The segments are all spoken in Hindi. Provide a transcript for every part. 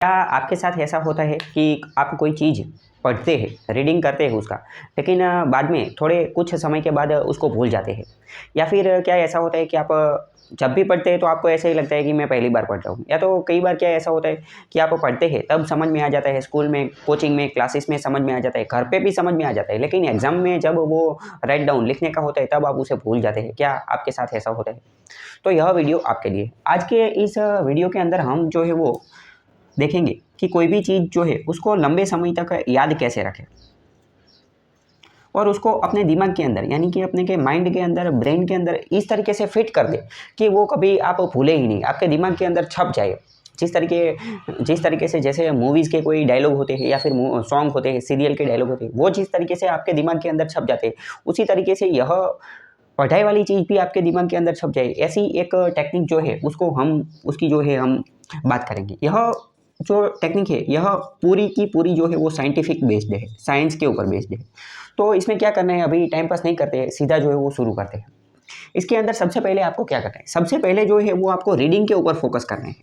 क्या आपके साथ ऐसा होता है कि आप कोई चीज़ पढ़ते हैं, रीडिंग करते हैं उसका, लेकिन बाद में थोड़े कुछ समय के बाद उसको भूल जाते हैं? या फिर क्या ऐसा होता है कि आप जब भी पढ़ते हैं तो आपको ऐसा ही लगता है कि मैं पहली बार पढ़ रहा हूँ? या तो कई बार क्या ऐसा होता है कि आप पढ़ते हैं तब समझ में आ जाता है, स्कूल में, कोचिंग में, क्लासेस में समझ में आ जाता है, घर पे भी समझ में आ जाता है, लेकिन एग्ज़ाम में जब वो राइट डाउन लिखने का होता है तब आप उसे भूल जाते हैं। क्या आपके साथ ऐसा होता है? तो यह वीडियो आपके लिए। आज के इस वीडियो के अंदर हम जो है वो देखेंगे कि कोई भी चीज़ जो है उसको लंबे समय तक याद कैसे रखें और उसको अपने दिमाग के अंदर यानी कि अपने के माइंड के अंदर, ब्रेन के अंदर इस तरीके से फिट कर दे कि वो कभी आप भूले ही नहीं, आपके दिमाग के अंदर छप जाए। जिस तरीके से जैसे मूवीज़ के कोई डायलॉग होते हैं या फिर सॉन्ग होते हैं, सीरियल के डायलॉग होते हैं, वो जिस तरीके से आपके दिमाग के अंदर छप जाते हैं, उसी तरीके से यह पढ़ाई वाली चीज़ भी आपके दिमाग के अंदर छप जाए। ऐसी एक टेक्निक जो है उसको हम उसकी जो है हम बात करेंगे। यह जो टेक्निक है यह पूरी की पूरी जो है वो साइंटिफिक बेस्ड है, साइंस के ऊपर बेस्ड है। तो इसमें क्या करना है, अभी टाइम पास नहीं करते, सीधा जो है वो शुरू करते हैं। इसके अंदर सबसे पहले आपको क्या करना है, सबसे पहले जो है वो आपको रीडिंग के ऊपर फोकस करना है।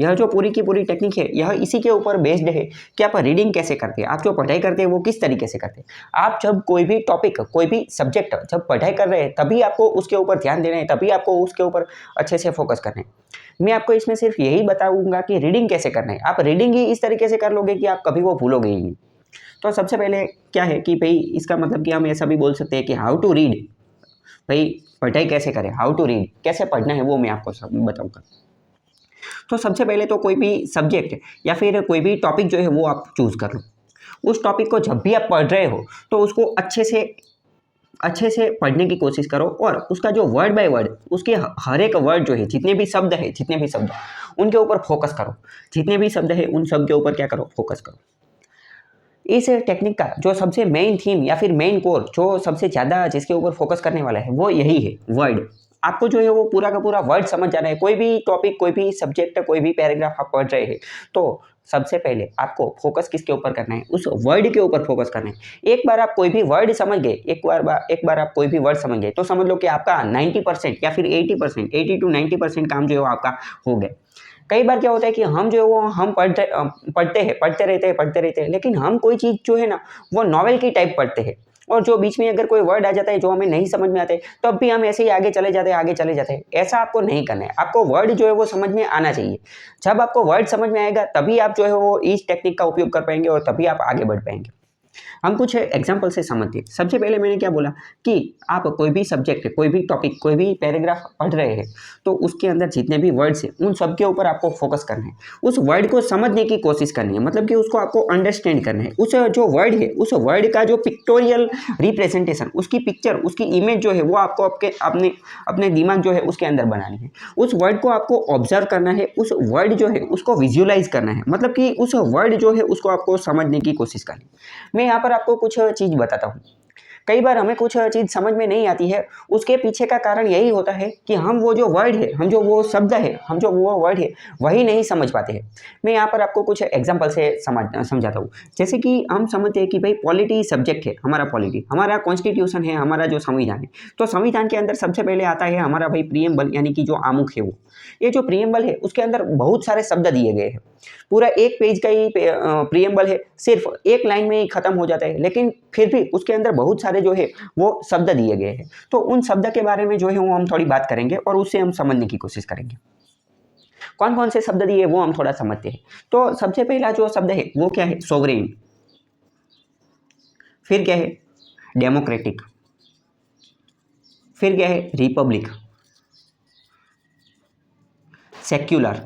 यह जो पूरी की पूरी टेक्निक है यह इसी के ऊपर बेस्ड है कि आप रीडिंग कैसे करते हैं, आप जो पढ़ाई करते हैं वो किस तरीके से करते हैं। आप जब कोई भी टॉपिक, कोई भी सब्जेक्ट जब पढ़ाई कर रहे हैं तभी आपको उसके ऊपर ध्यान देना है, तभी आपको उसके ऊपर अच्छे से फोकस करना है। मैं आपको इसमें सिर्फ यही बताऊंगा कि रीडिंग कैसे करना है। आप रीडिंग ही इस तरीके से कर लोगे कि आप कभी वो भूलोगे ही नहीं। तो सबसे पहले क्या है कि भाई इसका मतलब कि हम ऐसा भी बोल सकते हैं कि हाउ टू रीड। भाई पढ़ाई कैसे करें, हाउ टू रीड, कैसे पढ़ना है वो मैं आपको सब बताऊंगा। तो सबसे पहले तो कोई भी सब्जेक्ट या फिर कोई भी टॉपिक जो है वो आप चूज़ कर लो। उस टॉपिक को जब भी आप पढ़ रहे हो तो उसको अच्छे से पढ़ने की कोशिश करो और उसका जो वर्ड बाय वर्ड, उसके हर एक वर्ड जो है, जितने भी शब्द उनके ऊपर फोकस करो। जितने भी शब्द है उन सब के ऊपर क्या करो, फोकस करो। इस टेक्निक का जो सबसे मेन थीम या फिर मेन कोर, जो सबसे ज़्यादा जिसके ऊपर फोकस करने वाला है वो यही है, वर्ड। आपको जो है वो पूरा का पूरा वर्ड समझ जाना है। कोई भी टॉपिक, कोई भी सब्जेक्ट, कोई भी पैराग्राफ आप पढ़ रहे हैं तो सबसे पहले आपको फोकस किसके ऊपर करना है, उस वर्ड के ऊपर फोकस करना है। एक बार आप कोई भी वर्ड समझ गए, एक बार आप कोई भी वर्ड समझ गए तो समझ लो कि आपका 90% या फिर 80%, 80 to 90% काम जो है वो आपका हो गया। कई बार क्या होता है कि हम जो है वो हम पढ़ते रहते हैं, लेकिन हम कोई चीज़ जो है ना वो नॉवेल की टाइप पढ़ते हैं और जो बीच में अगर कोई वर्ड आ जाता है जो हमें नहीं समझ में आते तब भी हम ऐसे ही आगे चले जाते हैं। ऐसा आपको नहीं करना है। आपको वर्ड जो है वो समझ में आना चाहिए। जब आपको वर्ड समझ में आएगा तभी आप जो है वो इस टेक्निक का उपयोग कर पाएंगे और तभी आप आगे बढ़ पाएंगे। हम कुछ एग्जाम्पल से समझते हैं। सबसे पहले मैंने क्या बोला कि आप कोई भी सब्जेक्ट, कोई भी टॉपिक, कोई भी पैराग्राफ पढ़ रहे हैं तो उसके अंदर जितने भी वर्ड्स हैं उन सब के ऊपर आपको फोकस करना है। उस वर्ड को समझने की कोशिश करनी है, मतलब कि उसको आपको अंडरस्टैंड करना है। उस जो वर्ड है उस वर्ड का जो पिक्टोरियल रिप्रेजेंटेशन, उसकी पिक्चर, उसकी इमेज जो है वो आपको अपने अपने दिमाग जो है उसके अंदर बनानी है। उस वर्ड को आपको ऑब्जर्व करना है, उस वर्ड जो है उसको विजुअलाइज करना है, मतलब कि उस वर्ड जो है उसको आपको समझने की कोशिश करनी है। मैं यहाँ पर आपको कुछ चीज़ बताता हूँ। कई बार हमें कुछ चीज़ समझ में नहीं आती है, उसके पीछे का कारण यही होता है कि हम वो जो वर्ड है, हम जो वो शब्द है, हम जो वो वर्ड है वही नहीं समझ पाते हैं। मैं यहाँ पर आपको कुछ एग्जांपल से समझाता हूँ। जैसे कि हम समझते हैं कि भाई पॉलिटी सब्जेक्ट है, हमारा कॉन्स्टिट्यूशन है, हमारा जो संविधान है। तो संविधान के अंदर सबसे पहले आता है हमारा भाई प्रियम्बल, यानी कि जो आमुख है वो। ये जो प्रियम्बल है उसके अंदर बहुत सारे शब्द दिए गए हैं। पूरा एक पेज का ही प्रियम्बल है, सिर्फ एक लाइन में ही खत्म हो जाता है, लेकिन फिर भी उसके अंदर बहुत सारे जो है वो शब्द दिए गए हैं। तो उन शब्द के बारे में जो है वो हम थोड़ी बात करेंगे और उससे हम समझने की कोशिश करेंगे। कौन कौन से शब्द दिए वो हम थोड़ा समझते हैं। तो सबसे पहला जो शब्द है वो क्या है, सोवरेन। फिर क्या है, डेमोक्रेटिक। फिर क्या है, रिपब्लिक, सेक्युलर,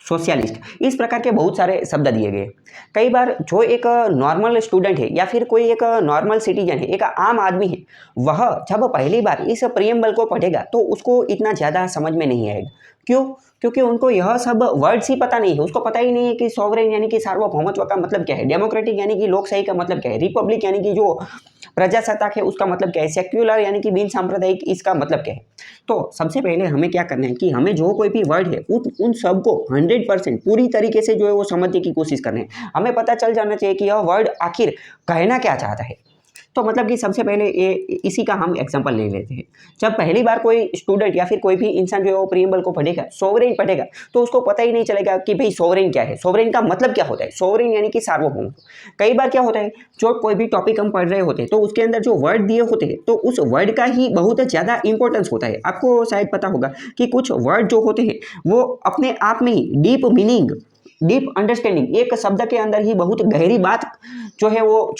सोशलिस्ट। इस प्रकार के बहुत सारे शब्द दिए गए। कई बार जो एक नॉर्मल स्टूडेंट है या फिर कोई एक नॉर्मल सिटीजन है, एक आम आदमी है, वह जब पहली बार इस प्रियम्बल को पढ़ेगा तो उसको इतना ज़्यादा समझ में नहीं आएगा। क्यों? क्योंकि उनको यह सब वर्ड्स ही पता नहीं है। उसको पता ही नहीं है कि सॉवरेन यानी कि सार्वभौमत्व का मतलब क्या है, डेमोक्रेटिक यानी कि लोकशाही का मतलब क्या है, रिपब्लिक यानी कि जो प्रजासत्ताक है उसका मतलब क्या है, सेक्युलर यानी कि बिन सांप्रदायिक, इसका मतलब क्या है। तो सबसे पहले हमें क्या करना है कि हमें जो कोई भी वर्ड है उन सबको 100% पूरी तरीके से जो है वो समझने की कोशिश करना है। हमें पता चल जाना चाहिए कि यह वर्ड आखिर कहना क्या चाहता है। तो मतलब कि सबसे पहले ये इसी का हम एग्जांपल ले लेते हैं। जब पहली बार कोई स्टूडेंट या फिर कोई भी इंसान जो है वो प्रीएम्बल को पढ़ेगा, सोवरेन पढ़ेगा, तो उसको पता ही नहीं चलेगा कि भाई सोवरेन क्या है, सोवरेन का मतलब क्या होता है। सोवरेन यानी कि सार्वभौम। कई बार क्या होता है, जो कोई भी टॉपिक हम पढ़ रहे होते हैं तो उसके अंदर जो वर्ड दिए होते हैं तो उस वर्ड का ही बहुत ज़्यादा इंपॉर्टेंस होता है। आपको शायद पता होगा कि कुछ वर्ड जो होते हैं वो अपने आप में ही डीप मीनिंग, डीप अंडरस्टैंडिंग, एक शब्द के अंदर ही बहुत गहरी बात जो है वो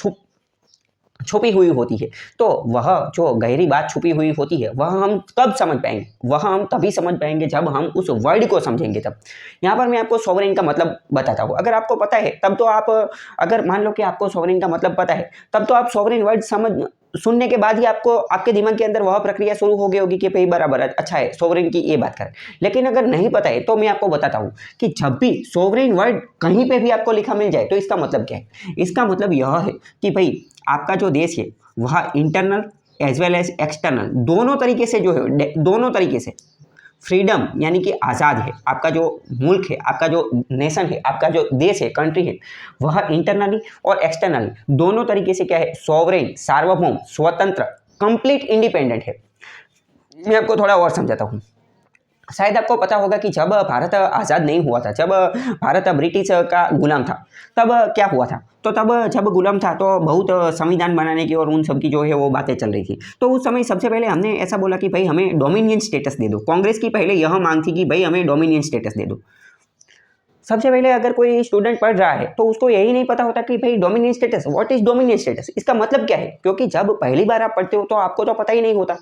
छुपी हुई होती है। तो वह जो गहरी बात छुपी हुई होती है वह हम कब समझ पाएंगे, वह हम तभी समझ पाएंगे जब हम उस वर्ड को समझेंगे तब। यहाँ पर मैं आपको सोवरेन का मतलब बताता हूँ। अगर आपको पता है तब तो आप, अगर मान लो कि आपको सोवरेन का मतलब पता है, तब तो आप सोवरेन वर्ड सुनने के बाद ही आपको आपके दिमाग के अंदर वह प्रक्रिया शुरू हो गई होगी कि भाई बराबर अच्छा है, सोवरेन की ये बात करें। लेकिन अगर नहीं पता है तो मैं आपको बताता हूँ कि जब भी सोवरेन वर्ड कहीं पे भी आपको लिखा मिल जाए तो इसका मतलब क्या है। इसका मतलब यह है कि भाई आपका जो देश है वह internal as well as external दोनों तरीके से जो है, दोनों तरीके से फ्रीडम यानी कि आज़ाद है। आपका जो मुल्क है, आपका जो नेशन है, आपका जो देश है, कंट्री है, वह इंटरनली और एक्सटर्नली दोनों तरीके से क्या है, सॉवरेन, सार्वभौम, स्वतंत्र, कंप्लीट इंडिपेंडेंट है। मैं आपको थोड़ा और समझाता हूँ। शायद आपको पता होगा कि जब भारत आज़ाद नहीं हुआ था, जब भारत ब्रिटिश का गुलाम था, तब क्या हुआ था। तो तब जब गुलाम था तो बहुत संविधान बनाने की और उन सब की जो है वो बातें चल रही थी। तो उस समय सबसे पहले हमने ऐसा बोला कि भाई हमें डोमिनियन स्टेटस दे दो। कांग्रेस की पहले यह मांग थी कि भाई हमें डोमिनियन स्टेटस दे दो। सबसे पहले अगर कोई स्टूडेंट पढ़ रहा है तो उसको यही नहीं पता होता कि भाई dominion status, what is dominion status, इसका मतलब क्या है। क्योंकि जब पहली बार आप पढ़ते हो तो आपको तो पता ही नहीं होता,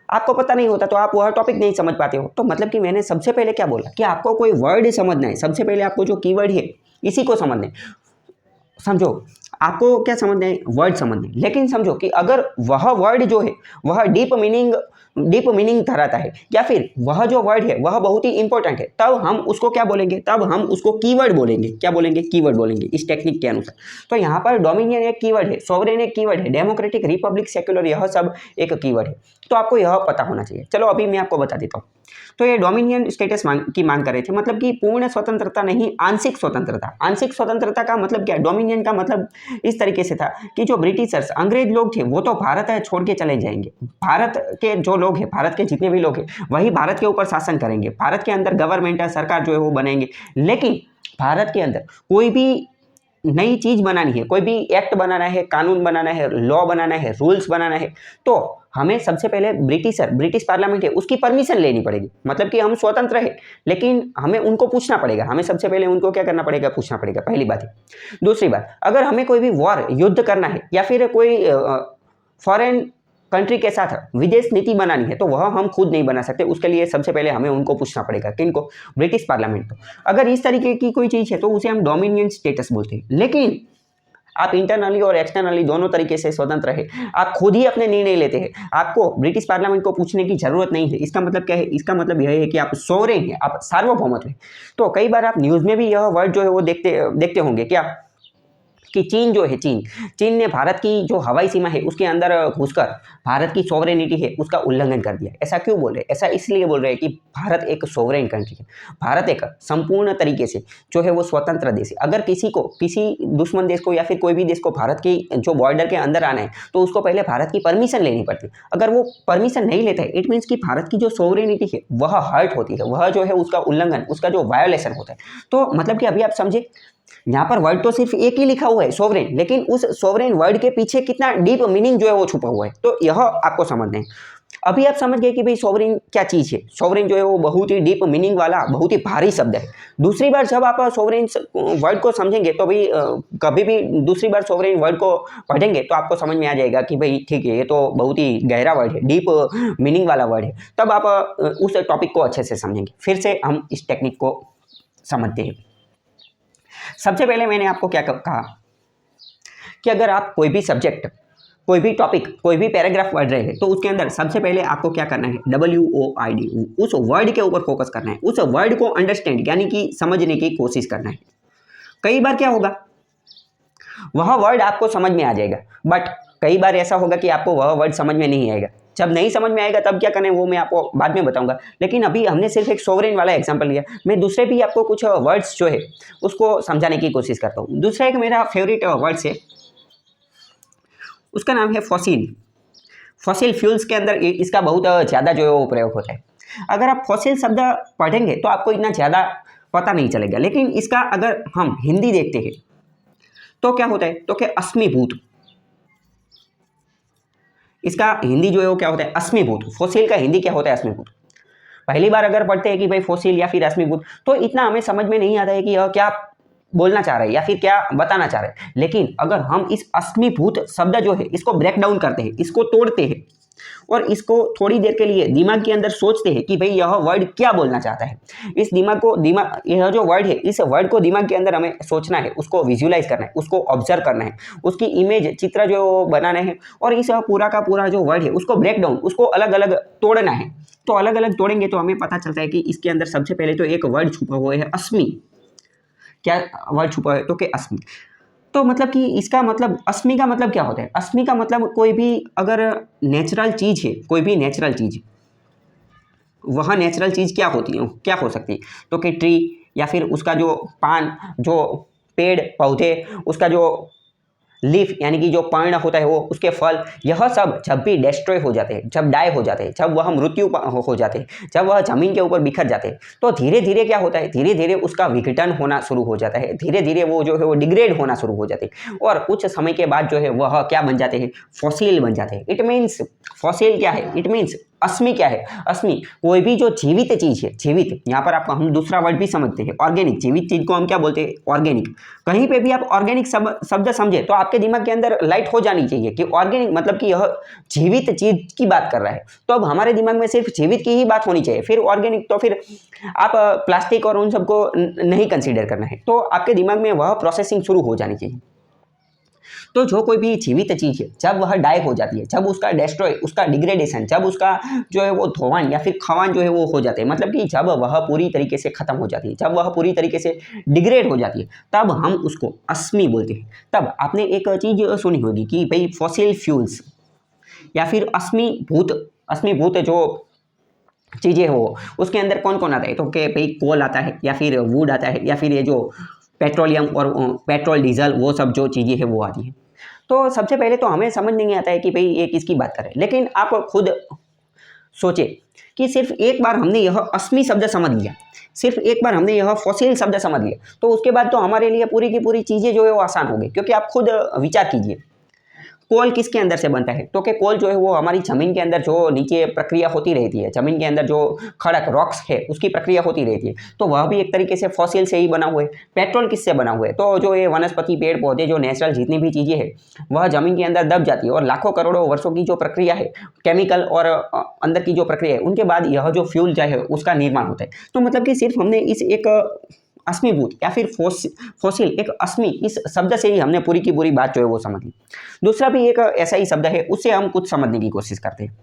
आपको पता नहीं होता तो आप वह टॉपिक नहीं समझ पाते हो। तो मतलब कि मैंने सबसे पहले क्या बोला कि आपको कोई वर्ड समझना है, सबसे पहले आपको जो कीवर्ड है इसी को समझना है। समझो, आपको क्या समझना है, वर्ड समझना है। लेकिन समझो कि अगर वह वर्ड जो है वह डीप मीनिंग धराता है या फिर वह जो वर्ड है वह बहुत ही इंपॉर्टेंट है, तब हम उसको क्या बोलेंगे, तब हम उसको कीवर्ड बोलेंगे। क्या बोलेंगे, कीवर्ड बोलेंगे इस टेक्निक के अनुसार। तो यहाँ पर डोमिनियन एक कीवर्ड है, सॉवरेन एक कीवर्ड है, डेमोक्रेटिक, रिपब्लिक, सेक्युलर, यह सब एक कीवर्ड है। तो आपको यह पता होना चाहिए। चलो अभी मैं आपको बता देता हूँ। तो ये डोमिनियन स्टेटस की मांग कर रहे थे, मतलब कि पूर्ण स्वतंत्रता नहीं, आंशिक स्वतंत्रता। आंशिक स्वतंत्रता का मतलब क्या, डोमिनियन का मतलब इस तरीके से था कि जो ब्रिटिशर्स, अंग्रेज लोग थे वो तो भारत छोड़ के चले जाएंगे, भारत के जो लोग हैं, भारत के जितने भी लोग हैं वही भारत के ऊपर शासन करेंगे, भारत के अंदर गवर्नमेंट सरकार जो है वो बनेंगे। लेकिन भारत के अंदर कोई भी नई चीज़ बनानी है, कोई भी एक्ट बनाना है, कानून बनाना है, लॉ बनाना है, रूल्स बनाना है, तो हमें सबसे पहले ब्रिटिश पार्लियामेंट है उसकी परमिशन लेनी पड़ेगी। मतलब कि हम स्वतंत्र है लेकिन हमें उनको पूछना पड़ेगा, हमें सबसे पहले उनको क्या करना पड़ेगा, पूछना पड़ेगा, पहली बात है। दूसरी बात, अगर हमें कोई भी वॉर, युद्ध करना है या फिर कोई फॉरेन कंट्री के साथ विदेश नीति बनानी है तो वह हम खुद नहीं बना सकते, उसके लिए सबसे पहले हमें उनको पूछना पड़ेगा। किनको, ब्रिटिश पार्लियामेंट को। अगर इस तरीके की कोई चीज़ है तो उसे हम डोमिनियन स्टेटस बोलते हैं। लेकिन आप इंटरनली और एक्सटर्नली दोनों तरीके से स्वतंत्र है, आप खुद ही अपने निर्णय लेते हैं, आपको ब्रिटिश पार्लियामेंट को पूछने की जरूरत नहीं है। इसका मतलब क्या है, इसका मतलब यह है कि आप सोवरेन है, आप सार्वभौमत्व है। तो कई बार आप न्यूज़ में भी यह वर्ड जो है वो देखते होंगे क्या, कि चीन जो है, चीन ने भारत की जो हवाई सीमा है उसके अंदर घुसकर भारत की सोवरेनिटी है उसका उल्लंघन कर दिया। ऐसा क्यों बोल रहे हैं, ऐसा इसलिए बोल रहे हैं कि भारत एक सोवरेन कंट्री है, भारत एक संपूर्ण तरीके से जो है वो स्वतंत्र देश है। अगर किसी को, किसी दुश्मन देश को या फिर कोई भी देश को भारत की जो बॉर्डर के अंदर आना है तो उसको पहले भारत की परमिशन लेनी पड़ती है। अगर वो परमिशन नहीं लेता है इट मीन्स कि भारत की जो सोवरेनिटी है वह हर्ट होती है, वह जो है उसका उल्लंघन, उसका जो वायोलेशन होता है। तो मतलब कि अभी आप समझे, यहाँ पर वर्ड तो सिर्फ एक ही लिखा हुआ है, सोवरेन, लेकिन उस सोवरेन वर्ड के पीछे कितना डीप मीनिंग जो है वो छुपा हुआ है। तो यह आपको समझना है। अभी आप समझ गए कि भाई सोवरेन क्या चीज़ है। सोवरेन जो है वो बहुत ही डीप मीनिंग वाला, बहुत ही भारी शब्द है। दूसरी बार जब आप सोवरेन वर्ड को समझेंगे तो भाई कभी भी दूसरी बार सोवरेन वर्ड को पढ़ेंगे तो आपको समझ में आ जाएगा कि भाई ठीक है, ये तो बहुत ही गहरा वर्ड है, डीप मीनिंग वाला वर्ड है। तब आप उस टॉपिक को अच्छे से समझेंगे। फिर से हम इस टेक्निक को समझते हैं। सबसे पहले मैंने आपको क्या कहा कि अगर आप कोई भी सब्जेक्ट, कोई भी टॉपिक, कोई भी पैराग्राफ पढ़ रहे हैं तो उसके अंदर सबसे पहले आपको क्या करना है, WOID, उस वर्ड के ऊपर फोकस करना है, उस वर्ड को अंडरस्टैंड यानी कि समझने की कोशिश करना है। कई बार क्या होगा, वह वर्ड आपको समझ में आ जाएगा, बट कई बार ऐसा होगा कि आपको वह वर्ड समझ में नहीं आएगा। जब नहीं समझ में आएगा तब क्या करना है वो मैं आपको बाद में बताऊंगा। लेकिन अभी हमने सिर्फ एक सोवरेन वाला एग्जांपल लिया, मैं दूसरे भी आपको कुछ वर्ड्स जो है उसको समझाने की कोशिश करता हूँ। दूसरा एक मेरा फेवरेट वर्ड्स है, उसका नाम है फॉसिल। फॉसिल फ्यूल्स के अंदर इसका बहुत ज़्यादा जो है वो प्रयोग होता है। अगर आप फॉसिल शब्द पढ़ेंगे तो आपको इतना ज़्यादा पता नहीं चलेगा, लेकिन इसका अगर हम हिंदी देखते हैं तो क्या होता है, तो क्या अश्मीभूत, इसका हिंदी जो है वो क्या होता है, अश्मीभूत। फॉसिल का हिंदी क्या होता है, अश्मीभूत। पहली बार अगर पढ़ते हैं कि भाई फॉसिल या फिर अश्मीभूत, तो इतना हमें समझ में नहीं आता है कि यह क्या बोलना चाह रहे हैं या फिर क्या बताना चाह रहे हैं। लेकिन अगर हम इस अश्मीभूत शब्द जो है इसको ब्रेक डाउन करते हैं, इसको तोड़ते हैं और इसको थोड़ी देर के लिए दिमाग के अंदर सोचते हैं कि भाई यह वर्ड क्या बोलना चाहता है, इस यह जो वर्ड है इस वर्ड को दिमाग के अंदर हमें सोचना है, उसको विजुलाइज करना है, उसको ऑब्जर्व करना है, उसकी इमेज चित्र जो बनाना है और इस पूरा का पूरा जो वर्ड है उसको ब्रेक डाउन, उसको अलग अलग तोड़ना है। तो अलग अलग तोड़ेंगे तो हमें पता चलता है कि इसके अंदर सबसे पहले तो एक वर्ड छुपा हुआ है अश्मी। क्या वर्ड छुपा है, तो कि अश्मी। तो मतलब कि इसका मतलब अश्मी का मतलब क्या होता है, अश्मी का मतलब कोई भी अगर नेचुरल चीज़ है, कोई भी नेचुरल चीज़, वह नेचुरल चीज़ क्या होती है, क्या हो सकती है, तो कि ट्री या फिर उसका जो पान, जो पेड़ पौधे, उसका जो लीफ यानी कि जो पर्ण होता है वो, उसके फल, यह सब जब भी डिस्ट्रॉय हो जाते हैं, जब डाई हो जाते हैं, जब वह मृत्यु हो जाते हैं, जब वह जमीन के ऊपर बिखर जाते हैं, तो धीरे धीरे क्या होता है, धीरे धीरे उसका विघटन होना शुरू हो जाता है, धीरे धीरे वो जो है वो डिग्रेड होना शुरू हो जाते हैं और कुछ समय के बाद जो है वह क्या बन जाते हैं, फॉसिल बन जाते हैं। इट मीन्स फॉसिल क्या है, इट मीन्स अश्मी क्या है, अश्मी कोई भी जो जीवित चीज़ है, जीवित, यहाँ पर आपको हम दूसरा वर्ड भी समझते हैं ऑर्गेनिक, जीवित चीज़ को हम क्या बोलते हैं, ऑर्गेनिक। कहीं पे भी आप ऑर्गेनिक शब्द समझे तो आपके दिमाग के अंदर लाइट हो जानी चाहिए कि ऑर्गेनिक मतलब कि यह जीवित चीज़ की बात कर रहा है। तो अब हमारे दिमाग में सिर्फ जीवित की ही बात होनी चाहिए, फिर ऑर्गेनिक तो फिर आप प्लास्टिक और उन सबको नहीं कंसिडर करना है, तो आपके दिमाग में वह प्रोसेसिंग शुरू हो जानी चाहिए। तो जो कोई भी जीवित चीज़ है जब वह डाई हो जाती है, जब उसका डिस्ट्रॉय, उसका डिग्रेडेशन, जब उसका जो है वो धोवान या फिर खवान जो है वो हो जाते हैं, मतलब कि जब वह पूरी तरीके से ख़त्म हो जाती है, जब वह पूरी तरीके से डिग्रेड हो जाती है, तब हम उसको अश्मी बोलते हैं। तब आपने एक चीज़ सुनी होगी कि भाई फॉसिल फ्यूल्स या फिर अश्मीभूत जो चीज़ें हो उसके अंदर कौन कौन आता है, तो कि भाई कोल आता है या फिर वुड आता है या फिर ये जो पेट्रोलियम और पेट्रोल डीजल वो सब जो चीज़ें हैं वो आती हैं। तो सबसे पहले तो हमें समझ नहीं आता है कि भाई ये किसकी बात करें, लेकिन आप खुद सोचे कि सिर्फ एक बार हमने यह अश्मी शब्द समझ लिया, सिर्फ एक बार हमने यह फॉसिल शब्द समझ लिया, तो उसके बाद तो हमारे लिए पूरी की पूरी चीज़ें जो है वो आसान हो गई। क्योंकि आप खुद विचार कीजिए, कोल किसके अंदर से बनता है, तो कि कोल जो है वो हमारी ज़मीन के अंदर जो नीचे प्रक्रिया होती रहती है, ज़मीन के अंदर जो खड़क रॉक्स है उसकी प्रक्रिया होती रहती है, तो वह भी एक तरीके से फॉसिल से ही बना हुआ है। पेट्रोल किससे बना हुआ है, तो जो ये वनस्पति, पेड़ पौधे, जो नेचुरल जितनी भी चीज़ें हैं वह ज़मीन के अंदर दब जाती है और लाखों करोड़ों वर्षों की जो प्रक्रिया है, केमिकल और अंदर की जो प्रक्रिया है, उनके बाद यह जो फ्यूल जो है उसका निर्माण होता है। तो मतलब कि सिर्फ हमने इस एक अश्मीभूत या फिर फॉसिल, एक अश्मी, इस शब्द से ही हमने पूरी की पूरी बात जो है वो समझ ली। दूसरा भी एक ऐसा ही शब्द है, उससे हम कुछ समझने की कोशिश करते हैं।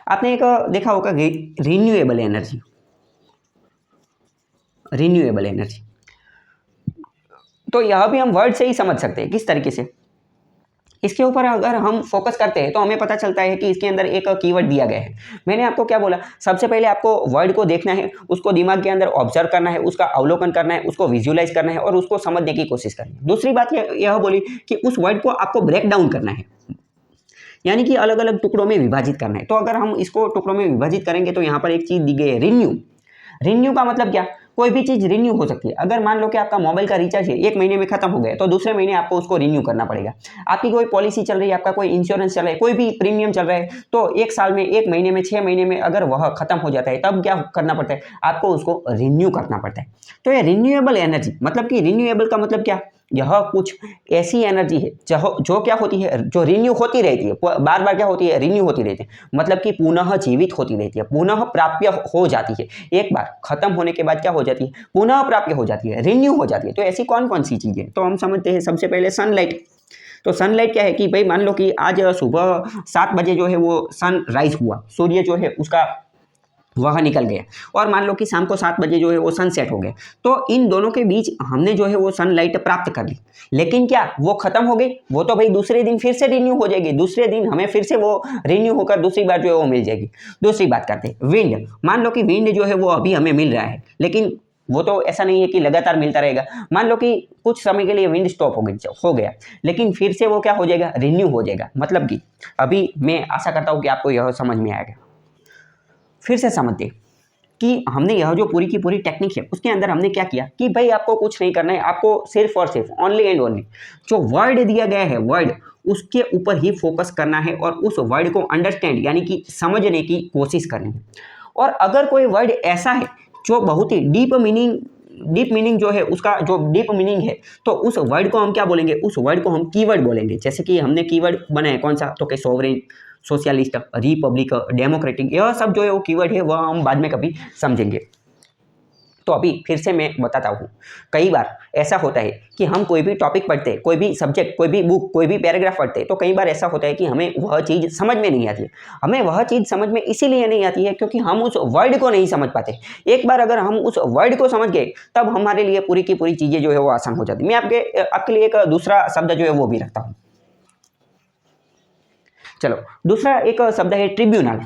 आपने एक देखा होगा रिन्यूएबल एनर्जी, रिन्यूएबल एनर्जी, तो यह भी हम वर्ड से ही समझ सकते हैं। किस तरीके से, इसके ऊपर अगर हम फोकस करते हैं तो हमें पता चलता है कि इसके अंदर एक कीवर्ड दिया गया है। मैंने आपको क्या बोला, सबसे पहले आपको वर्ड को देखना है, उसको दिमाग के अंदर ऑब्जर्व करना है, उसका अवलोकन करना है, उसको विजुअलाइज करना है और उसको समझने की कोशिश करनी है। दूसरी बात यह बोली कि उस वर्ड को आपको ब्रेक डाउन करना है, यानी कि अलग अलग टुकड़ों में विभाजित करना है। तो अगर हम इसको टुकड़ों में विभाजित करेंगे तो यहाँ पर एक चीज़ दी गई है, रिन्यू। रिन्यू का मतलब क्या, कोई भी चीज़ रिन्यू हो सकती है। अगर मान लो कि आपका मोबाइल का रिचार्ज है, एक महीने में खत्म हो गया, तो दूसरे महीने आपको उसको रिन्यू करना पड़ेगा। आपकी कोई पॉलिसी चल रही है, आपका कोई इंश्योरेंस चल रहा है, कोई भी प्रीमियम चल रहा है, तो एक साल में, एक महीने में, 6 महीने में अगर वह खत्म हो जाता है, तब क्या करना पड़ता है, आपको उसको रिन्यू करना पड़ता है। तो ये रिन्यूएबल एनर्जी, मतलब कि रिन्यूएबल का मतलब क्या, यह कुछ ऐसी एनर्जी है जो क्या होती है, जो रिन्यू होती रहती है, बार बार क्या होती है, रिन्यू होती रहती है, मतलब कि पुनः जीवित होती रहती है, पुनः प्राप्य हो जाती है। एक बार खत्म होने के बाद क्या हो जाती है, पुनः प्राप्य हो जाती है, रिन्यू हो जाती है। तो ऐसी कौन कौन सी चीज़ें, तो हम समझते हैं सबसे पहले सनलाइट। तो सनलाइट क्या है कि भाई मान लो कि आज सुबह 7 बजे जो है वो सन राइज हुआ, सूर्य जो है उसका वह निकल गया, और मान लो कि शाम को 7 बजे जो है वो सनसेट हो गया, तो इन दोनों के बीच हमने जो है वो सनलाइट प्राप्त कर ली। लेकिन क्या वो खत्म हो गई, वो तो भाई दूसरे दिन फिर से रिन्यू हो जाएगी, दूसरे दिन हमें फिर से वो रिन्यू होकर दूसरी बार जो है वो मिल जाएगी। दूसरी बात करते हैं विंड। मान लो कि विंड जो है वो अभी हमें मिल रहा है, लेकिन वो तो ऐसा नहीं है कि लगातार मिलता रहेगा। मान लो कि कुछ समय के लिए विंड स्टॉप हो गया, लेकिन फिर से वो क्या हो जाएगा, रिन्यू हो जाएगा। मतलब कि अभी मैं आशा करता हूँ कि आपको यह समझ में आएगा। फिर से समझते कि हमने यह जो पूरी की पूरी टेक्निक है उसके अंदर हमने क्या किया कि भाई आपको कुछ नहीं करना है, आपको सिर्फ और सिर्फ ओनली एंड ओनली जो वर्ड दिया गया है वर्ड उसके ऊपर ही फोकस करना है और उस वर्ड को अंडरस्टैंड यानी कि समझने की कोशिश करनी है। और अगर कोई वर्ड ऐसा है जो बहुत ही डीप मीनिंग जो है उसका जो डीप मीनिंग है, तो उस वर्ड को हम क्या बोलेंगे, उस वर्ड को हम कीवर्ड बोलेंगे। जैसे कि हमने कीवर्ड बनाया कौन सा, तो कि सोवरेन, सोशलिस्ट, रिपब्लिक, डेमोक्रेटिक, यह सब जो है वो कीवर्ड है वह हम बाद में कभी समझेंगे। तो अभी फिर से मैं बताता हूँ, कई बार ऐसा होता है कि हम कोई भी टॉपिक पढ़ते हैं, कोई भी सब्जेक्ट, कोई भी बुक, कोई भी पैराग्राफ पढ़ते हैं, तो कई बार ऐसा होता है कि हमें वह चीज़ समझ में नहीं आती है। हमें वह चीज़ समझ में इसीलिए नहीं आती है क्योंकि हम उस वर्ड को नहीं समझ पाते। एक बार अगर हम उस वर्ड को समझ गए तब हमारे लिए पूरी की पूरी चीज़ें जो है वो आसान हो जाती है। मैं आपके लिए एक दूसरा शब्द जो है वो भी रखता हूँ। चलो, दूसरा एक शब्द है ट्रिब्यूनल।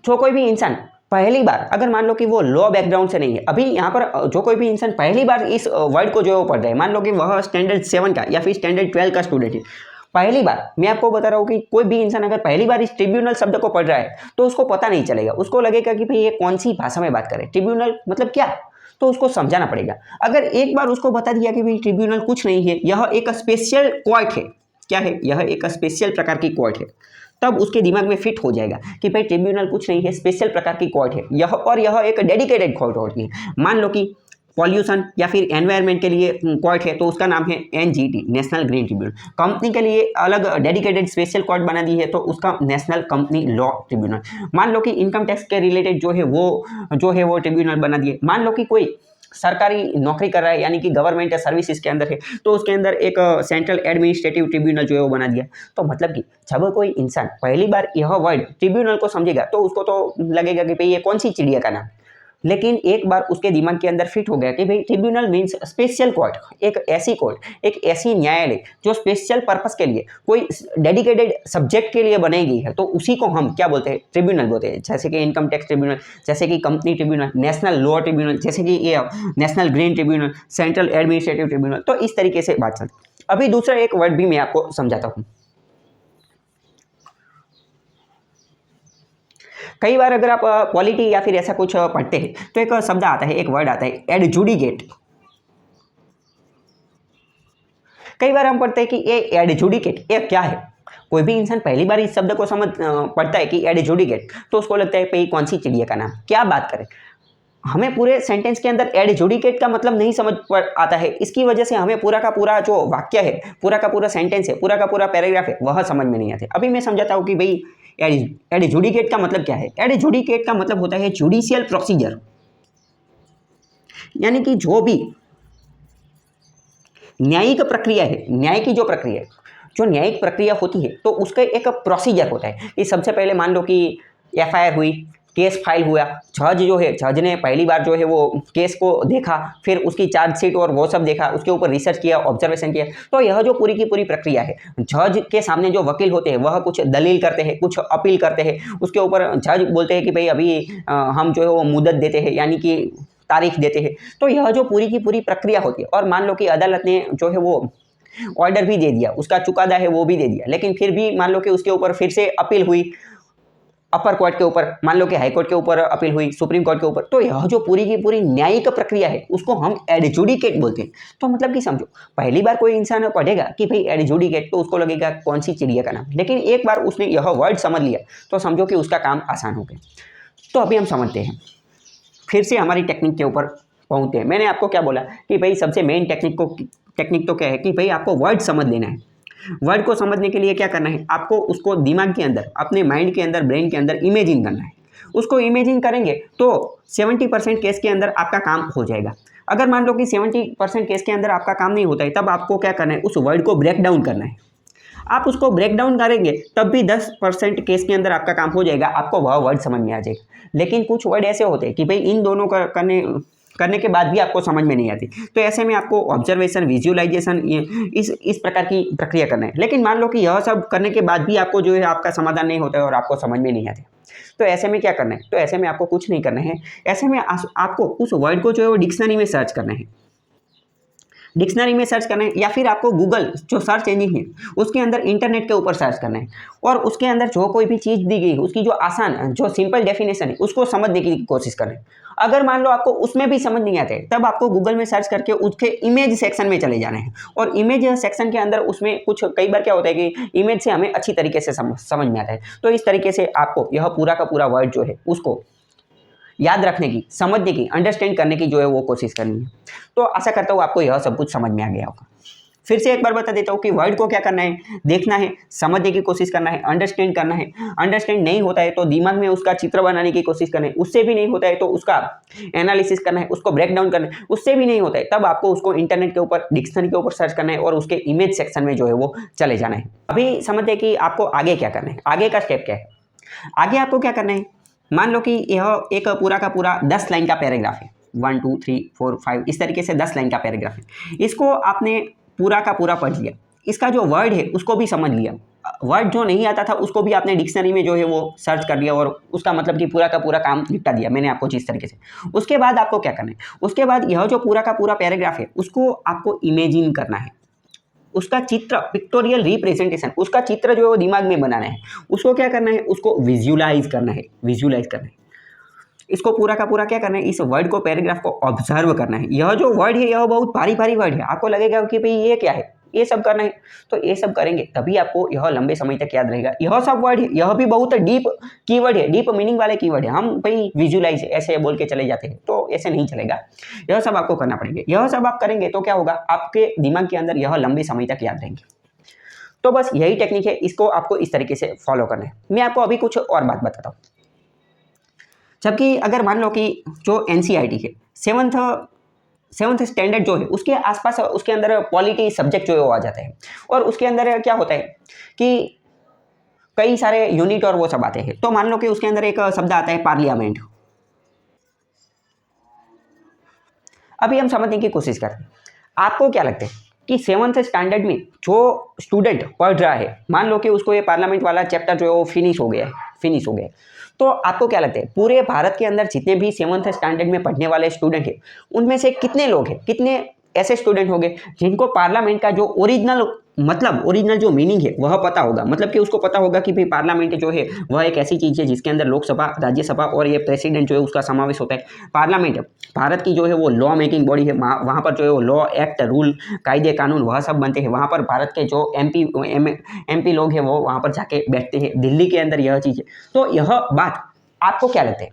जो कोई भी इंसान पहली बार, अगर मान लो कि वो लो बैकग्राउंड से नहीं है, अभी यहाँ पर जो कोई भी इंसान पहली बार इस वर्ड को जो है वो पढ़ रहा है, मान लो कि वह स्टैंडर्ड 7 का या फिर स्टैंडर्ड 12 का स्टूडेंट है, पहली बार मैं आपको बता रहा हूँ कि कोई भी इंसान अगर पहली बार इस ट्रिब्यूनल शब्द को पढ़ रहा है तो उसको पता नहीं चलेगा, उसको लगेगा कि भाई ये कौन सी भाषा में बात करे, ट्रिब्यूनल मतलब क्या, तो उसको समझाना पड़ेगा। अगर एक बार उसको बता दिया कि भाई ट्रिब्यूनल कुछ नहीं है, यह एक स्पेशल कोर्ट है, क्या है, यह एक स्पेशल प्रकार की कोर्ट है, तब उसके दिमाग में फिट हो जाएगा कि भाई ट्रिब्यूनल कुछ नहीं है, स्पेशल प्रकार की कोर्ट है यह, और यह एक डेडिकेटेड कोर्ट होती है। मान लो कि पॉल्यूशन या फिर एनवायरनमेंट के लिए कोर्ट है तो उसका नाम है NGT, national green tribunal. Company के लिए अलग डेडिकेटेड स्पेशल कोर्ट बना दी है तो उसका नेशनल कंपनी लॉ ट्रिब्यूनल। मान लो कि इनकम टैक्स के रिलेटेड जो है वो ट्रिब्यूनल बना दिए। मान लो कि कोई सरकारी नौकरी कर रहा है यानी कि गवर्नमेंट सर्विस इसके अंदर है तो उसके अंदर एक सेंट्रल एडमिनिस्ट्रेटिव ट्रिब्यूनल जो है वो बना दिया। तो मतलब कि जब कोई इंसान पहली बार यह वर्ड ट्रिब्यूनल को समझेगा तो उसको तो लगेगा कि भाई ये कौन सी चिड़िया का नाम, लेकिन एक बार उसके दिमाग के अंदर फिट हो गया कि भाई ट्रिब्यूनल मीन्स स्पेशल कोर्ट, एक ऐसी कोर्ट, एक ऐसी न्यायालय जो स्पेशल पर्पस के लिए, कोई डेडिकेटेड सब्जेक्ट के लिए बनाई गई है, तो उसी को हम क्या बोलते हैं, ट्रिब्यूनल बोलते हैं। जैसे कि इनकम टैक्स ट्रिब्यूनल, जैसे कि company tribunal, national law tribunal, जैसे कि ये national green tribunal, central administrative tribunal. तो इस तरीके से बात चलती। अभी दूसरा एक वर्ड भी मैं आपको समझाता हूँ। कई बार अगर आप पॉलिटी या फिर ऐसा कुछ पढ़ते हैं तो एक शब्द आता है, एक वर्ड आता है एडजुडिकेट। कई बार हम पढ़ते हैं कि ये एडजुडिकेट ये क्या है। कोई भी इंसान पहली बार इस शब्द को पढ़ता है कि एडजुडिकेट तो उसको लगता है भाई कौन सी चिड़िया का नाम, क्या बात करें। हमें पूरे सेंटेंस के अंदर एडजुडिकेट का मतलब नहीं समझ आता है, इसकी वजह से हमें पूरा का पूरा जो वाक्य है, पूरा का पूरा सेंटेंस है, पूरा का पूरा पैराग्राफ है, वह समझ में नहीं आते। अभी मैं समझाता हूँ कि भाई एडजुडिकेट का मतलब क्या है। एडजुडिकेट का मतलब होता है जुडिशियल प्रोसीजर, यानी कि जो भी न्यायिक प्रक्रिया है, न्याय की जो प्रक्रिया है, जो न्यायिक प्रक्रिया होती है तो उसका एक प्रोसीजर होता है कि सबसे पहले मान लो कि एफआईआर हुई, केस फाइल हुआ, जज जो है, जज ने पहली बार जो है वो केस को देखा, फिर उसकी चार्जशीट और वो सब देखा, उसके ऊपर रिसर्च किया, ऑब्जर्वेशन किया। तो यह जो पूरी की पूरी प्रक्रिया है, जज के सामने जो वकील होते हैं वह कुछ दलील करते हैं, कुछ अपील करते हैं, उसके ऊपर जज बोलते हैं कि भाई अभी हम जो है वो मुद्दत देते हैं यानी कि तारीख देते हैं। तो यह जो पूरी की पूरी प्रक्रिया होती है, और मान लो कि अदालत ने जो है वो ऑर्डर भी दे दिया, उसका चुकादा है वो भी दे दिया, लेकिन फिर भी मान लो कि उसके ऊपर फिर से अपील हुई, अपर कोर्ट के ऊपर, मान लो कि हाई कोर्ट के ऊपर अपील हुई, सुप्रीम कोर्ट के ऊपर, तो यह जो पूरी की पूरी न्यायिक प्रक्रिया है उसको हम एडजुडिकेट बोलते हैं। तो मतलब कि समझो, पहली बार कोई इंसान पढ़ेगा कि भाई एडजुडिकेट तो उसको लगेगा कौन सी चिड़िया का नाम, लेकिन एक बार उसने यह वर्ड समझ लिया तो समझो कि उसका काम आसान हो गया। तो अभी हम समझते हैं, फिर से हमारी टेक्निक के ऊपर पहुँचते हैं। मैंने आपको क्या बोला कि भाई सबसे मेन टेक्निक तो क्या है कि भाई आपको वर्ड समझ लेना है। वर्ड को समझने के लिए क्या करना है, आपको उसको दिमाग के अंदर, अपने माइंड के अंदर, ब्रेन के अंदर इमेजिन करना है। उसको इमेजिन करेंगे तो 70% केस के अंदर आपका काम हो जाएगा। अगर मान लो कि 70% केस के अंदर आपका काम नहीं होता है, तब आपको क्या करना है, उस वर्ड को ब्रेक डाउन करना है। आप उसको ब्रेक डाउन करेंगे तब भी 10% केस के अंदर आपका काम हो जाएगा, आपको वह वर्ड समझ में आ जाएगा। लेकिन कुछ वर्ड ऐसे होते हैं कि भाई इन दोनों का करने करने के बाद भी आपको समझ में नहीं आती, तो ऐसे में आपको ऑब्जर्वेशन, विजुअलाइजेशन इस प्रकार की प्रक्रिया करना है। लेकिन मान लो कि यह सब करने के बाद भी आपको जो है आपका समाधान नहीं होता है और आपको समझ में नहीं आती, तो ऐसे में क्या करना है? तो ऐसे में आपको कुछ नहीं करना है। ऐसे में आपको उस वर्ड को जो है वो डिक्शनरी में सर्च करना है, डिक्शनरी में सर्च करना है, या फिर आपको गूगल जो सर्च इंजन है उसके अंदर इंटरनेट के ऊपर सर्च करना है और उसके अंदर जो कोई भी चीज़ दी गई है उसकी जो आसान, जो सिंपल डेफिनेशन है उसको समझने की कोशिश करें। अगर मान लो आपको उसमें भी समझ नहीं आते, तब आपको गूगल में सर्च करके उसके इमेज सेक्शन में चले जाना है और इमेज सेक्शन के अंदर उसमें कुछ कई बार क्या होता है कि इमेज से हमें अच्छी तरीके से समझ में आता है। तो इस तरीके से आपको यह पूरा का पूरा वर्ड जो है उसको याद रखने की, समझने की, अंडरस्टैंड करने की जो है वो कोशिश करनी है। तो आशा करता हूँ आपको यह सब कुछ समझ में आ गया होगा। फिर से एक बार बता देता हूँ कि वर्ड को क्या करना है, देखना है, समझने की कोशिश करना है, अंडरस्टैंड करना है। अंडरस्टैंड नहीं होता है तो दिमाग में उसका चित्र बनाने की कोशिश करना है, उससे भी नहीं होता है तो उसका एनालिसिस करना है, उसको ब्रेक डाउन करना है, उससे भी नहीं होता है तब आपको उसको इंटरनेट के ऊपर, डिक्शनरी के ऊपर सर्च करना है और उसके इमेज सेक्शन में जो है वो चले जाना है। अभी समझते कि आपको आगे क्या करना है, आगे का स्टेप क्या है। आगे आपको क्या करना है, मान लो कि यह एक पूरा का पूरा 10 लाइन का पैराग्राफ है, 1 2 3 4 5 इस तरीके से 10 लाइन का पैराग्राफ है। इसको आपने पूरा का पूरा पढ़ लिया, इसका जो वर्ड है उसको भी समझ लिया, वर्ड जो नहीं आता था उसको भी आपने डिक्शनरी में जो है वो सर्च कर लिया और उसका मतलब कि पूरा का पूरा काम निपटा दिया मैंने आपको जिस तरीके से। उसके बाद आपको क्या करना है, उसके बाद यह जो पूरा का पूरा पैराग्राफ है उसको आपको इमेजिन करना है, उसका चित्र, पिक्टोरियल रिप्रेजेंटेशन, उसका चित्र जो है वो दिमाग में बनाना है। उसको क्या करना है, उसको विजुलाइज करना है, विजुलाइज करना है। इसको पूरा का पूरा क्या करना है, इस वर्ड को, पैराग्राफ को ऑब्जर्व करना है। यह जो वर्ड है यह बहुत भारी भारी वर्ड है, आपको लगेगा कि भाई ये क्या है, ये सब करना है। तो ये सब करेंगे तभी आपको यह लंबे समय तक याद रहेगा। यह सब वर्ड है, यह भी बहुत डीप कीवर्ड है, डीप मीनिंग वाले कीवर्ड है। हम भाई विजुलाइज ऐसे बोल के चले जाते हैं तो ऐसे नहीं चलेगा, यह सब आपको करना पड़ेगा। यह सब आप करेंगे तो क्या होगा, आपके दिमाग के अंदर यह लंबे समय तक याद रहेंगे। तो बस यही टेक्निक है, इसको आपको इस तरीके से फॉलो करना है। मैं आपको अभी कुछ और बात बताता हूँ। जबकि अगर मान लो कि जो एनसीईआरटी है, सेवन्थ स्टैंडर्ड जो है उसके आसपास, उसके अंदर पॉलिटी सब्जेक्ट जो है वो आ जाता है और उसके अंदर क्या होता है कि कई सारे यूनिट और वो सब आते हैं। तो मान लो कि उसके अंदर एक शब्द आता है पार्लियामेंट। अभी हम समझने की कोशिश करते हैं, आपको क्या लगता है कि 7th स्टैंडर्ड में जो स्टूडेंट पढ़ रहा है, मान लो कि उसको ये पार्लियामेंट वाला चैप्टर जो है वो फिनिश हो गया है, तो आपको क्या लगता है पूरे भारत के अंदर जितने भी 7th स्टैंडर्ड में पढ़ने वाले स्टूडेंट हैं उनमें से कितने लोग हैं, कितने ऐसे स्टूडेंट होंगे जिनको पार्लियामेंट का जो ओरिजिनल जो मीनिंग है वह पता होगा। मतलब कि उसको पता होगा कि भाई पार्लियामेंट जो है वह एक ऐसी चीज़ है जिसके अंदर लोकसभा, राज्यसभा और ये प्रेसिडेंट जो है उसका समावेश होता है। पार्लियामेंट भारत की जो है वो लॉ मेकिंग बॉडी है, वहाँ पर जो है वो लॉ, एक्ट, रूल, कायदे कानून वह सब बनते हैं। वहाँ पर भारत के जो एमपी लोग हैं वो वहाँ पर जाके बैठते हैं। दिल्ली के अंदर यह चीज़ है। तो यह बात आपको क्या लगता है,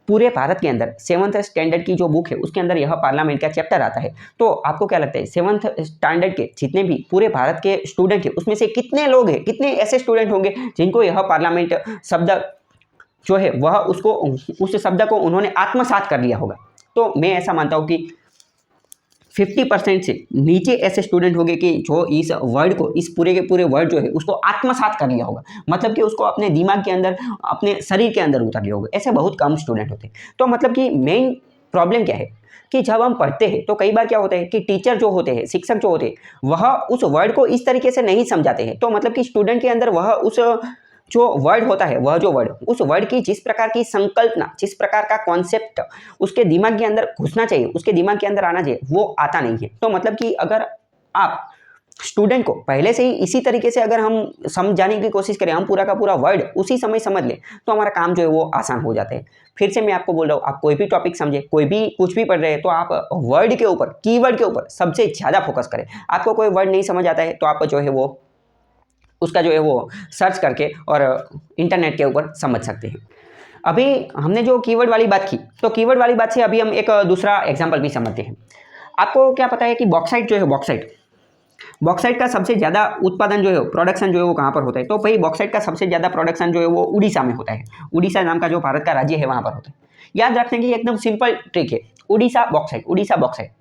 पूरे भारत के अंदर 7th स्टैंडर्ड की जो बुक है उसके अंदर यह पार्लियामेंट का चैप्टर आता है, तो आपको क्या लगता है 7th स्टैंडर्ड के जितने भी पूरे भारत के स्टूडेंट हैं उसमें से कितने लोग हैं, कितने ऐसे स्टूडेंट होंगे जिनको यह पार्लियामेंट शब्द जो है वह उस शब्द को उन्होंने आत्मसात कर लिया होगा। तो मैं ऐसा मानता हूँ कि 50% से नीचे ऐसे स्टूडेंट होंगे कि जो इस वर्ड को, इस पूरे के पूरे वर्ड जो है उसको आत्मसात कर लिया होगा, मतलब कि उसको अपने दिमाग के अंदर, अपने शरीर के अंदर उतार लिया होगा। ऐसे बहुत कम स्टूडेंट होते हैं। तो मतलब कि मेन प्रॉब्लम क्या है कि जब हम पढ़ते हैं तो कई बार क्या होता है कि टीचर जो होते हैं, शिक्षक जो होते हैं वह उस वर्ड को इस तरीके से नहीं समझाते हैं। तो मतलब कि स्टूडेंट के अंदर वह उस जो वर्ड होता है, वह जो वर्ड, उस वर्ड की जिस प्रकार की संकल्पना, जिस प्रकार का कॉन्सेप्ट उसके दिमाग के अंदर घुसना चाहिए, उसके दिमाग के अंदर आना चाहिए, वो आता नहीं है। तो मतलब कि अगर आप स्टूडेंट को पहले से ही इसी तरीके से अगर हम समझाने की कोशिश करें, हम पूरा का पूरा वर्ड उसी समय समझ लें तो हमारा काम जो है वो आसान हो जाता है। फिर से मैं आपको बोल रहा हूँ, आप कोई भी टॉपिक समझे, कोई भी कुछ भी पढ़ रहे हैं तो आप वर्ड के ऊपर, कीवर्ड के ऊपर सबसे ज़्यादा फोकस करें। आपको कोई वर्ड नहीं समझ आता है तो आप जो है वो उसका जो है वो सर्च करके और इंटरनेट के ऊपर समझ सकते हैं। अभी हमने जो कीवर्ड वाली बात की, तो कीवर्ड वाली बात से अभी हम एक दूसरा एग्जांपल भी समझते हैं। आपको क्या पता है कि बॉक्साइट जो है, बॉक्साइट का सबसे ज़्यादा उत्पादन जो है, प्रोडक्शन जो है वो कहाँ पर होता है? तो भाई बॉक्साइट का सबसे ज़्यादा प्रोडक्शन जो है वो उड़ीसा में होता है। उड़ीसा नाम का जो भारत का राज्य है वहाँ पर होता है। याद रखने की एकदम सिंपल ट्रिक है, उड़ीसा बॉक्साइट।